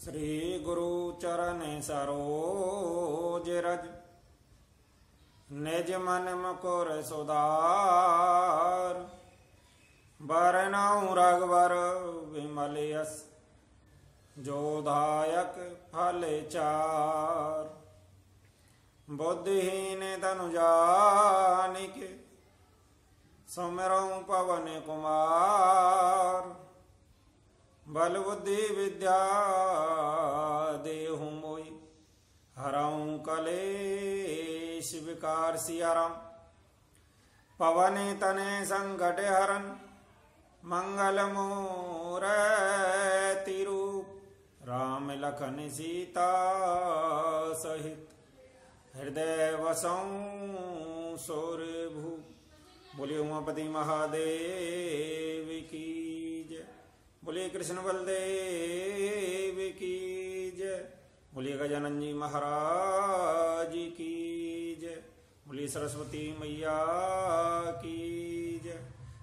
श्री गुरु चरण सरोज रज निज मन मुकुर सुधार। बरनउँ रघुवर विमल यस जो दायक फल चार। बुद्धिहीन तनु जानिके सुमिरउँ पवन कुमार। बल बुद्धि विद्या देहु मोहि हरऊँ कलेश विकार। सिया राम पवन तने संकट हरन मंगल मूरति रूप। राम लखन सीता सहित हृदय वसऊँ सूर्यभूप। बोलिए उमापति महादेव की जय। बोलिए कृष्ण बलदेव की जय। बोलिए गजानन जी महाराज की जय। बोलिए सरस्वती मैया की जय।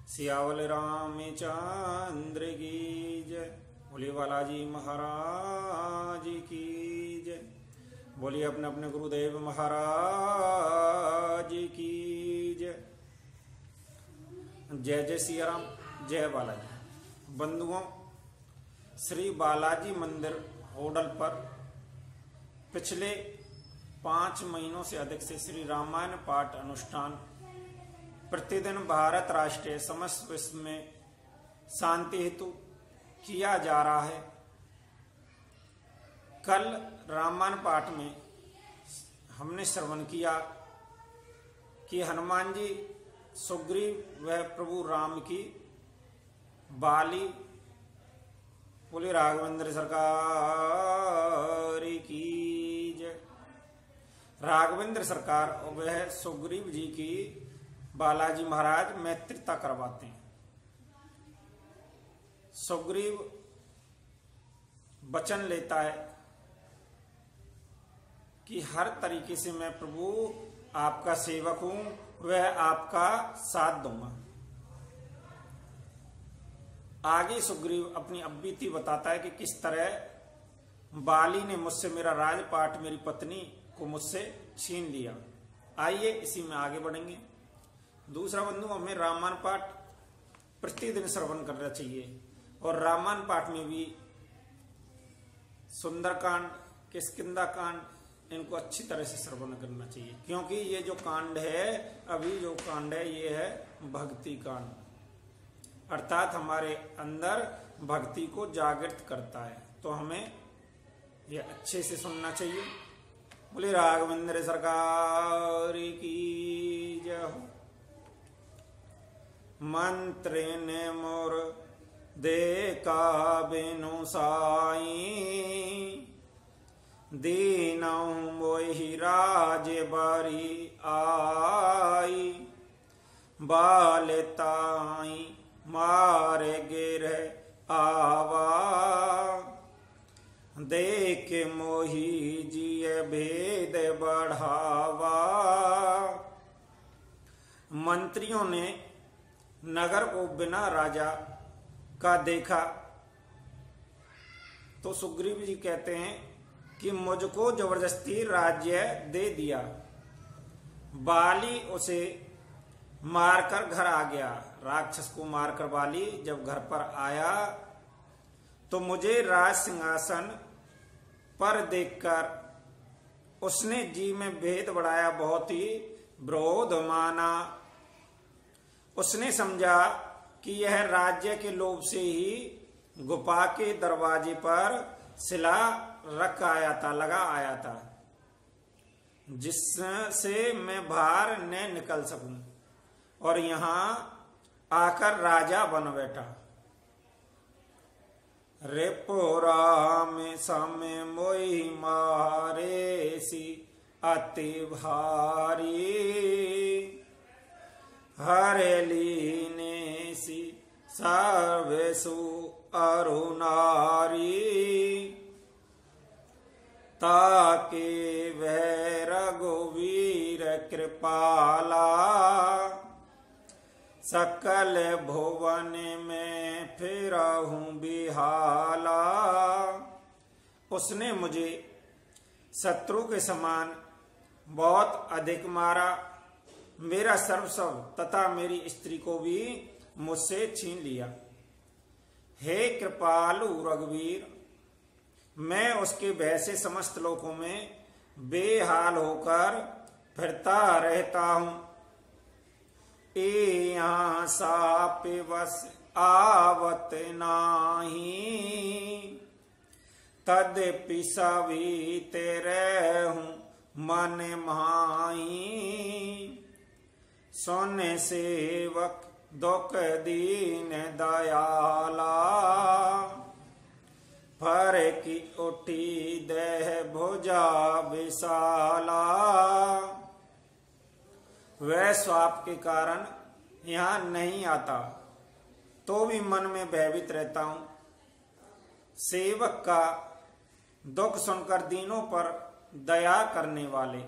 सियावल रामचंद्र की जय। बोलिए बालाजी महाराज की जय। बोलिए अपने अपने गुरुदेव महाराज की जय। जय जय सिया राम, जय बालाजी। बंधुओं, श्री बालाजी मंदिर होडल पर पिछले 5 महीनों से अधिक से श्री रामायण पाठ अनुष्ठान प्रतिदिन भारत राष्ट्रीय समस्त विश्व में शांति हेतु किया जा रहा है। कल रामायण पाठ में हमने श्रवण किया कि हनुमान जी सुग्रीव वह प्रभु राम की बाली। बोले राघवेंद्र सरकार की जय। राघवेंद्र सरकार और वह सुग्रीव जी की बालाजी महाराज मैत्रिता करवाते हैं। सुग्रीव वचन लेता है कि हर तरीके से मैं प्रभु आपका सेवक हूं, वह आपका साथ दूंगा। आगे सुग्रीव अपनी बीती बताता है कि किस तरह बाली ने मुझसे मेरा राजपाट, मेरी पत्नी को मुझसे छीन लिया। आइए इसी में आगे बढ़ेंगे। दूसरा बंधु, हमें रामायण पाठ प्रतिदिन श्रवण करना चाहिए और रामायण पाठ में भी सुंदरकांड, किष्किंधा कांड, इनको अच्छी तरह से श्रवण करना चाहिए, क्योंकि ये जो कांड है, अभी जो कांड है, ये है भक्ति कांड, अर्थात हमारे अंदर भक्ति को जागृत करता है। तो हमें ये अच्छे से सुनना चाहिए। बोले राघवेंद्र सरकार की जय हो। मंत्र ने मोर देखा बिनु साई। दीनऊ मोहि राज बारी आई। बालताई मार गिर आवा। देख मोहि जिय भेद बढ़ावा। मंत्रियों ने नगर को बिना राजा का देखा तो सुग्रीव जी कहते हैं कि मुझको जबरदस्ती राज्य दे दिया। बाली उसे मारकर घर आ गया। राक्षस को मारकर बाली जब घर पर आया तो मुझे राज सिंहासन पर देखकर उसने जी में भेद बढ़ाया, बहुत ही विरोध माना। उसने समझा कि यह राज्य के लोभ से ही गुफा के दरवाजे पर शिला रख आया था, लगा आया था, जिससे मैं बाहर न निकल सकूं, और यहां आकर राजा बन बैठा। रेपोरा में सामे मोई मारे सी अति भारी। हरेली ने सी सर्वेसु अरुणारी। ताके वह रघुवीर कृपाला। सकल भुवन में फिरहूं बिहाला। उसने मुझे शत्रु के समान बहुत अधिक मारा, मेरा सर्वस्व तथा मेरी स्त्री को भी मुझसे छीन लिया। हे कृपालु रघुवीर, मैं उसके भय से समस्त लोकों में बेहाल होकर फिरता रहता हूं। यहाँ साप बस आवत नाही, तद्यपि सभी तेरे हूं मन माही। सुन सेवक दुख दीन दयाला, फर की उठी देह भुजा विशाला। वह स्वाप के कारण यहाँ नहीं आता, तो भी मन में भयभीत रहता हूं। सेवक का दुख सुनकर दीनों पर दया करने वाले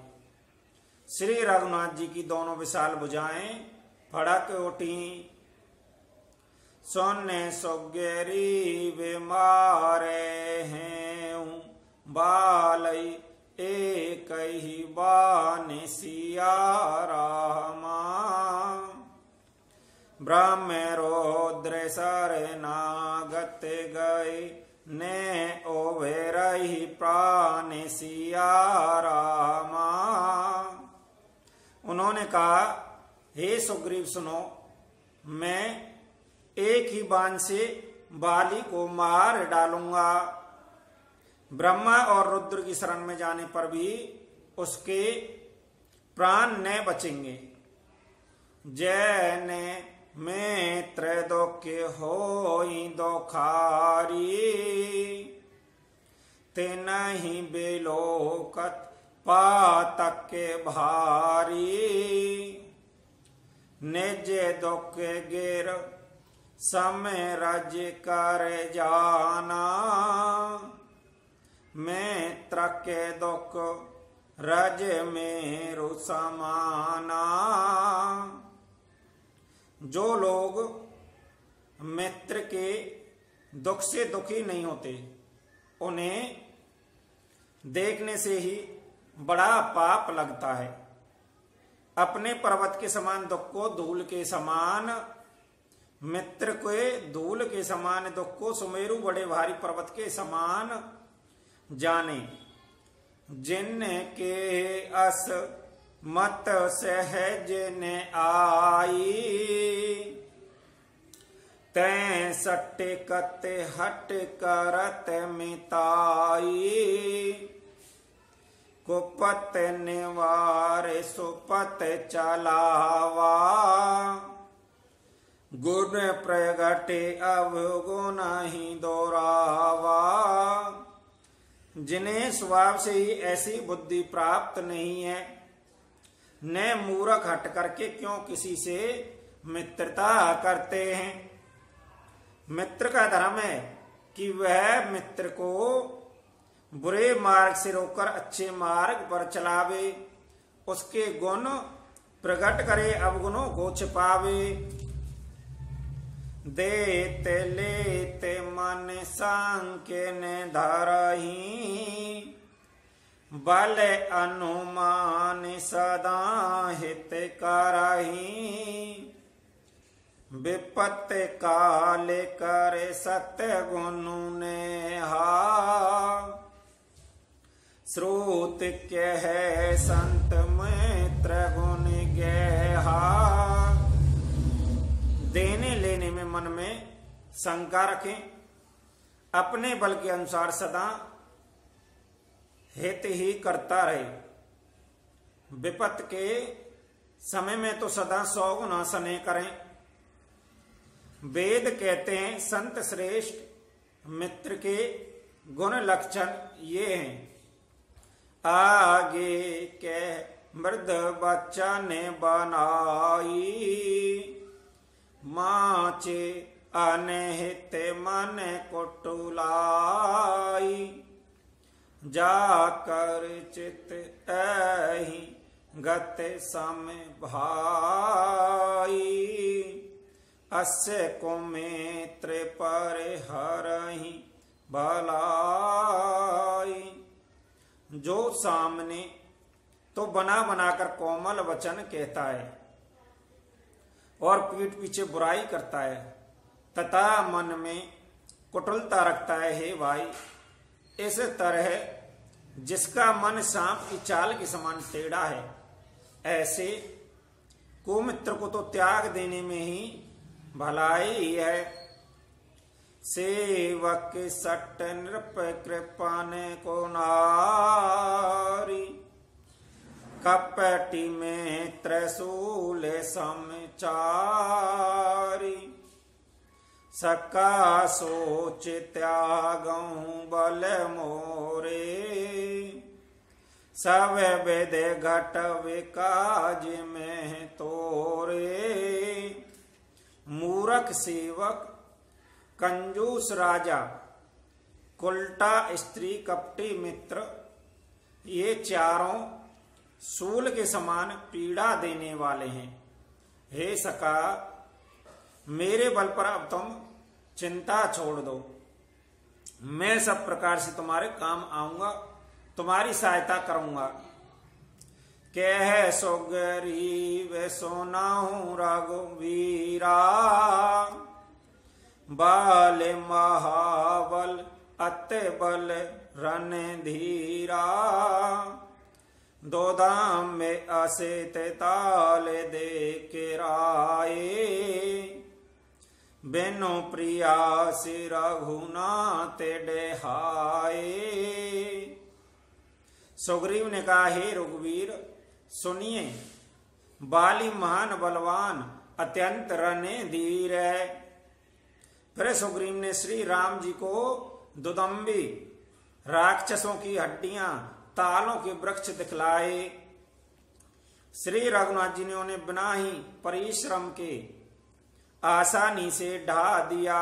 श्री रघुनाथ जी की दोनों विशाल भुजाएं फड़क उठी। सोने सुगेरी वे मारे हैं बालई, एक ही बान सिया रामा। ब्रह्म रौद्र सर नागत गए, ने ओभे रही प्राण सिया रामा। उन्होंने कहा, हे सुग्रीव सुनो, मैं एक ही बाण से बाली को मार डालूंगा। ब्रह्मा और रुद्र की शरण में जाने पर भी उसके प्राण न बचेंगे। जैने में त्रैलोक होई दोखारी, तिनहि बेलोकत पातक के भारी। निज दुख गिर समय रज कर जाना, मैं त्रके दुख रज मेरु समाना। जो लोग मित्र के दुख से दुखी नहीं होते, उन्हें देखने से ही बड़ा पाप लगता है। अपने पर्वत के समान दुख को धूल के समान, मित्र के धूल के समान दुख को सुमेरु बड़े भारी पर्वत के समान जाने। जिनके अस मत सहज ने आई, तै सट्टे कते हट करत मिताई। कुपत निवार सुपत चलावा, गुण प्रगटे अवगुण ही दोरावा। जिन्हें स्वभाव से ही ऐसी बुद्धि प्राप्त नहीं है, न मूर्ख हट करके क्यों किसी से मित्रता करते हैं। मित्र का धर्म है कि वह मित्र को बुरे मार्ग से रोककर अच्छे मार्ग पर चलावे, उसके गुण प्रकट करे, अवगुणों को छिपावे। देते लेते मन सांकेन धरही, बल अनुमान सदा हित करही। विपत काल करे सत्य गुण नेहा, श्रुत के है संत मित्र गुण गेहा। देने लेने में मन में शंका रखें, अपने बल के अनुसार सदा हित ही करता रहे। विपत के समय में तो सदा 100 गुना स्नेह करें। वेद कहते हैं संत श्रेष्ठ मित्र के गुण लक्षण ये हैं। आगे के मृद बच्चन बनाई, माचे अनहित मन कुटुलाई। जाकर चित ऐहि गत सम भाई, अस्य कुमित्र पर हरहि भलाई। जो सामने तो बना बनाकर कोमल वचन कहता है और पीठ पीछे बुराई करता है तथा मन में कुटिलता रखता है, हे भाई, इस तरह जिसका मन सांप की चाल के समान टेढ़ा है, ऐसे कुमित्र को तो त्याग देने में ही भलाई है। सेवक सट नृप कृपान को नारी, कपटी में त्रिशूल समचारी। सका सोच त्यागऊं बल मोरे, सब वेद घट विकाज में तोरे। मूरख सेवक, कंजूस राजा, कुलटा स्त्री, कपटी मित्र, ये चारों सूल के समान पीड़ा देने वाले हैं। हे सका, मेरे बल पर अब तुम चिंता छोड़ दो, मैं सब प्रकार से तुम्हारे काम आऊंगा, तुम्हारी सहायता करूंगा। कह सुग्रीव सुनाऊं रघुवीरा, बाल महाबल अति बल रणधीरा। दो दाम में असित ताल दे के राये, बेनो प्रिया से रघुनाथ डेहाए। सुग्रीव ने कहा, हे रघुवीर सुनिए, बाली महान बलवान अत्यंत रणधीर है। फिर सुग्रीव ने श्री राम जी को दुदम्बी राक्षसों की हड्डियां, तालों के वृक्ष दिखलाए। श्री रघुनाथ जी ने उन्हें बिना ही परिश्रम के आसानी से ढा दिया।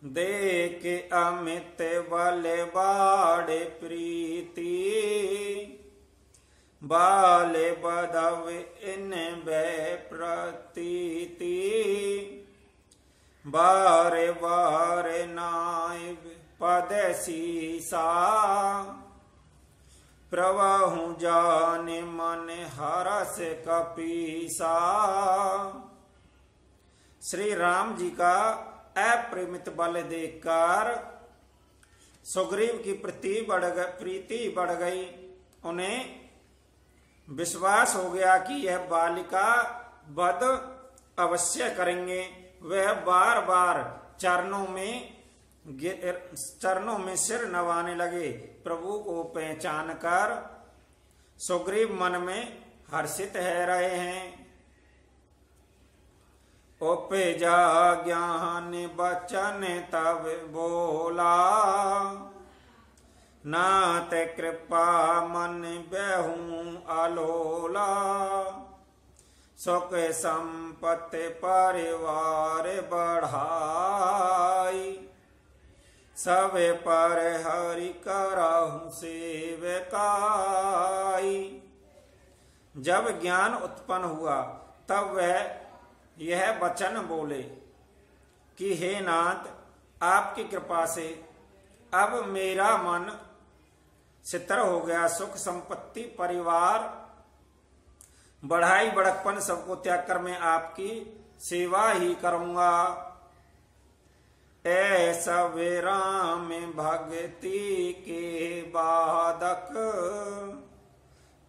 देख अमित बल बाड़े प्रीति, बाल बधव इन भय प्रतीति। बारे बारे नायब पद सीसा, प्रवाहु जाने मन हरस कपीसा। श्री राम जी का अपरिमित बल देखकर सुग्रीव की प्रीति बढ़ गई। उन्हें विश्वास हो गया कि यह बालिका वध अवश्य करेंगे। वह बार बार चरणों में सिर नवाने लगे। प्रभु को पहचान कर सुग्रीव मन में हर्षित है रहे हैं। उपजा ज्ञान बचन तब बोला, नाथ कृपा मन बेहूं अलोला। सुख संपत्ति परिवार बढ़ाई, सब पर हरि करहु सेवकाई। जब ज्ञान उत्पन्न हुआ तब वह यह वचन बोले कि हे नाथ, आपकी कृपा से अब मेरा मन स्थिर हो गया। सुख संपत्ति परिवार बढ़ाई बड़कपन सबको त्याग कर मैं आपकी सेवा ही करूंगा। ऐसा वे राम भक्ति के बाधक,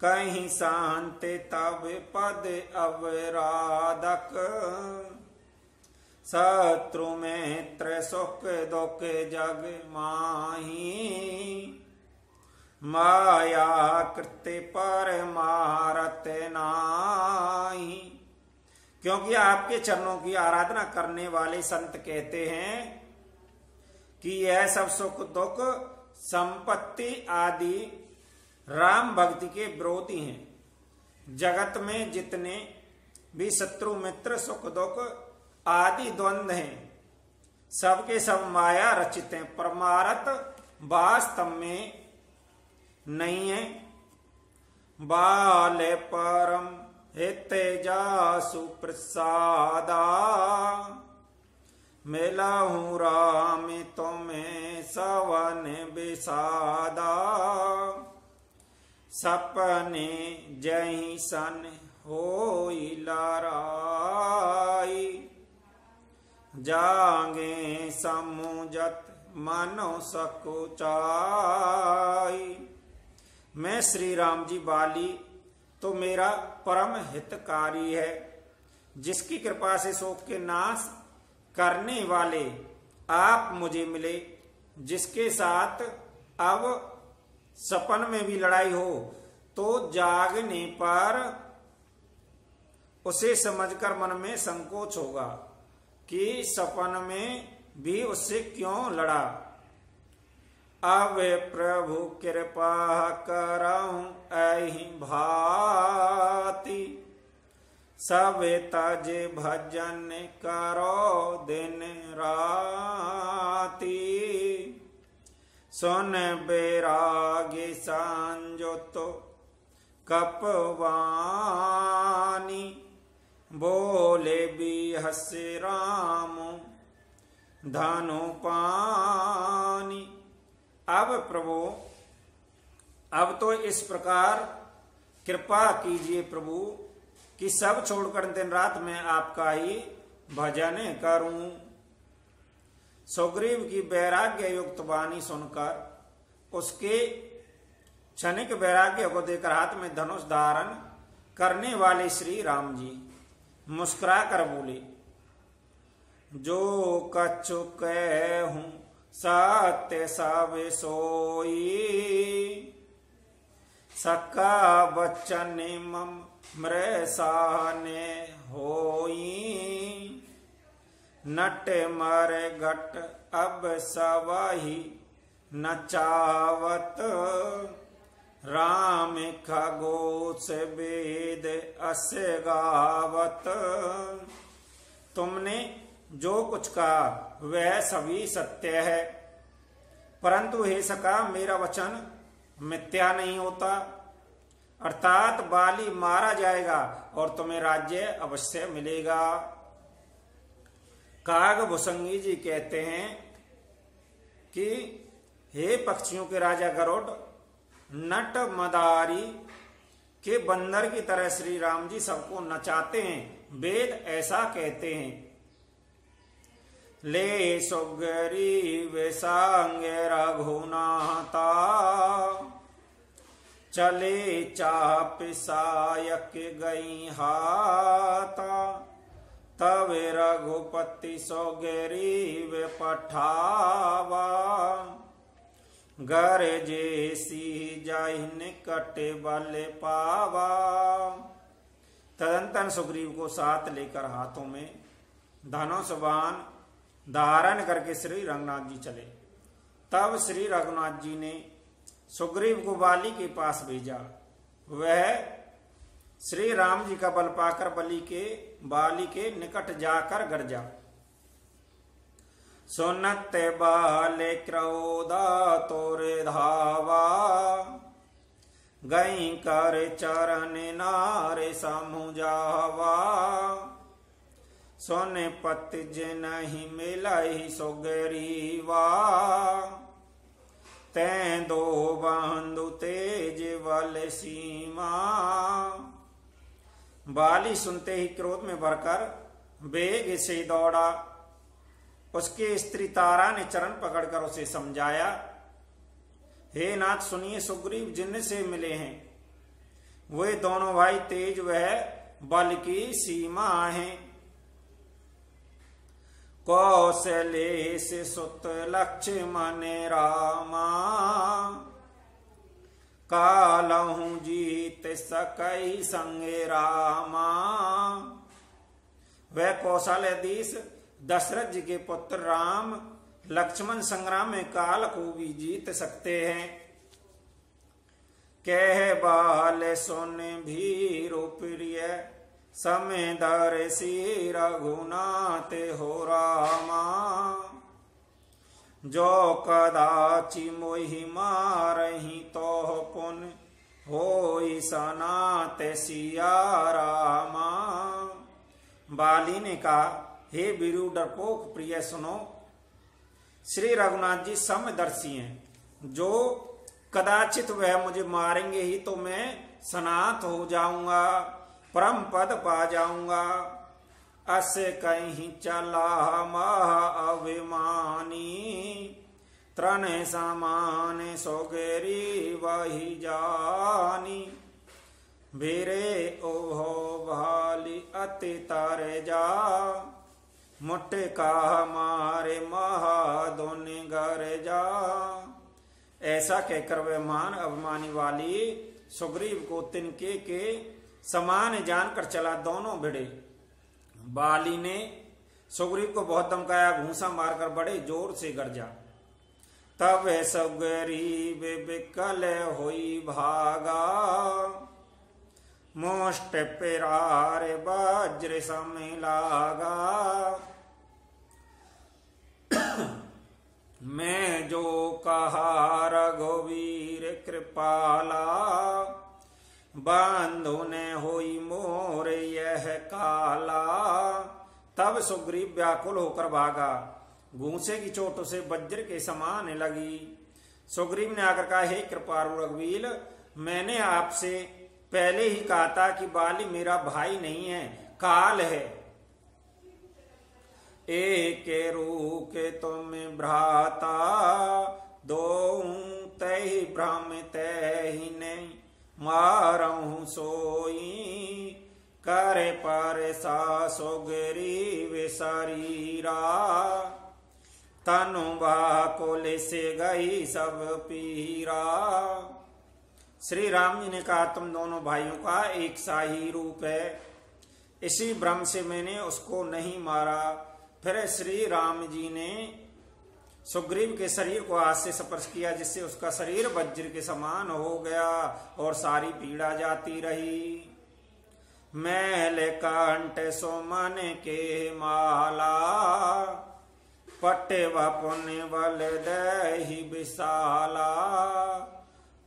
कहीं शांति तब पद अवराधक। शत्रु मित्र सुख दुख जग माही, माया कृत्य पर मारत नाही। क्योंकि आपके चरणों की आराधना करने वाले संत कहते हैं कि यह सब सुख दुख संपत्ति आदि राम भक्ति के विरोधी हैं। जगत में जितने भी शत्रु मित्र सुख दुख आदि द्वंद्व हैं, सबके सब माया रचित हैं, परमार्थ वास्तव में नहीं है। बाल परम हित जासु प्रसादा, मिलहूँ राम तुम्हें सवन विषादा, सपने जही सन होई लराई, जागे समुझत मनो सकुचाई। मैं श्री राम जी बाली तो मेरा परम हितकारी है, जिसकी कृपा से शोक के नाश करने वाले आप मुझे मिले, जिसके साथ अब सपन में भी लड़ाई हो तो जागने पर उसे समझकर मन में संकोच होगा कि सपन में भी उससे क्यों लड़ा। अब प्रभु कृपा करऊं ऐहि भांति, सब तज भजन करो दिन राति। सुन बैरागी संजुतो कपवानी, बोले बिहस राम धनु पानी। अब प्रभु, अब तो इस प्रकार कृपा कीजिए प्रभु कि सब छोड़कर दिन रात मैं आपका ही भजन करूं। सुग्रीव की वैराग्य युक्त वाणी सुनकर उसके क्षणिक वैराग्य को देकर हाथ में धनुष धारण करने वाले श्री राम जी मुस्कुरा कर बोले, जो कछु कहूं सत्य सब सोई, सका बच्चन मम मृषाने होई। नट मर घट अब सवही नचावत, राम खगोश वेद अस गावत। तुमने जो कुछ कहा वह सभी सत्य है, परंतु हे सखा मेरा वचन मिथ्या नहीं होता, अर्थात बाली मारा जाएगा और तुम्हें राज्य अवश्य मिलेगा। काग भुसंगी जी कहते हैं कि हे पक्षियों के राजा गरुड़, नट मदारी के बंदर की तरह श्री राम जी सबको नचाते हैं। वेद ऐसा कहते हैं, ले सुग्रीव संग रघुनाथा, चले चाप सायक गई हाथा। तब रघुपति सुग्रीव पठावा, घर जैसी जाहिन कटे बल पावा। तदंतर सुग्रीव को साथ लेकर हाथों में धनुष बाण धारण करके श्री रघुनाथ जी चले। तब श्री रघुनाथ जी ने सुग्रीव को बाली के पास भेजा। वह श्री राम जी का बल पाकर बाली के निकट जाकर गरजा। सुनत बाले क्रोधा तोरे धावा, गई कर चरण नारे समुझावा। सोने पत जिनहि मिलहि सुग्रीवा, तैं दो बंधु तेज बल सीमा। बाली सुनते ही क्रोध में भरकर वेग से दौड़ा। उसके स्त्री तारा ने चरण पकड़कर उसे समझाया, हे नाथ सुनिए, सुग्रीव जिनसे मिले हैं वे दोनों भाई तेज वह बल की सीमा हैं। कौशलेश सुत लक्ष्मण रामा, कालहु जीत सकई संगे रामा। वह कौशलेदीश दशरथ जी के पुत्र राम लक्ष्मण संग्राम में काल को भी जीत सकते हैं। कह बाल सुन भीरु प्रिय, समय दर्शी रघुनाथ हो रामा। जो कदाचि मोहि मारहि तो पुन होई सनात सिया रामा। बाली ने कहा, हे वीरू डरपोक प्रिय सुनो। श्री रघुनाथ जी समदर्शी हैं, जो कदाचित वह मुझे मारेंगे ही तो मैं सनात हो जाऊंगा, परम पद पा जाऊंगा। असे कहीं चला महा अभिमानी, तृण समान सोगेरी वही जानी। भीरे ओहो भाली अति तारे जा, मुट्टे का मारे महादोन घर जा। ऐसा कहकर वे मान अभिमानी वाली सुग्रीव को तिनके के समान जानकर चला। दोनों भिड़े। बाली ने सुग्रीव को बहुत धमकाया, घूंसा मारकर बड़े जोर से गरजा। तब सुग्रीव विकल हुई भागा, मोष्ट पिरार वज्र सम लागा। मैं जो कहा रघुवीर कृपाला, बंधु ने होई मोर यह काला। तब सुग्रीव व्याकुल होकर भागा, घूंसे की चोट उसे वज्र के समान लगी। सुग्रीव ने आकर कहा, हे कृपालु रघुवीर, मैंने आपसे पहले ही कहा था कि बाली मेरा भाई नहीं है, काल है। एक रूक तुम भ्राता, दो तहि भ्रम तहि नहीं। मारहूं सोई करे पर सा सुग्रीव शरीरा। तनु बाकुल से गई सब पीरा। श्री राम जी ने कहा, तुम दोनों भाइयों का एक सा ही रूप है, इसी भ्रम से मैंने उसको नहीं मारा। फिर श्री राम जी ने सुग्रीव के शरीर को हाथ से स्पर्श किया, जिससे उसका शरीर वज्र के समान हो गया और सारी पीड़ा जाती रही। मैल कंठ सुमन के माला, पट्टे व पुण्य बल दही विशाला।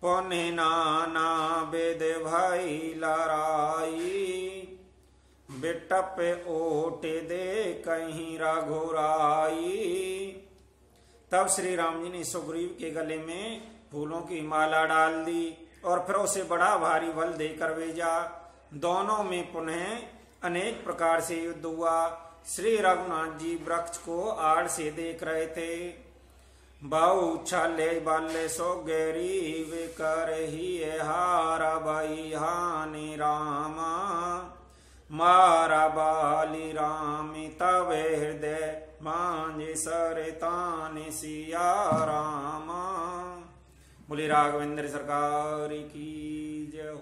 पुण्य नाना वेद भई लड़ाई, बिटप ओट दे कहीं रघुराई। तब श्री राम जी ने सुग्रीव के गले में फूलों की माला डाल दी और फिर उसे बड़ा भारी बल देकर भेजा। दोनों में पुनः अनेक प्रकार से युद्ध हुआ। श्री रघुनाथ जी वृक्ष को आड़ से देख रहे थे। बहु छले बल सुग्रीव कर ही हारा भई हानि रामा। मारा बाली राम तब हृदय मांझे सरतान सिया रामा। बोले राघवेंद्र सरकार की जय हो।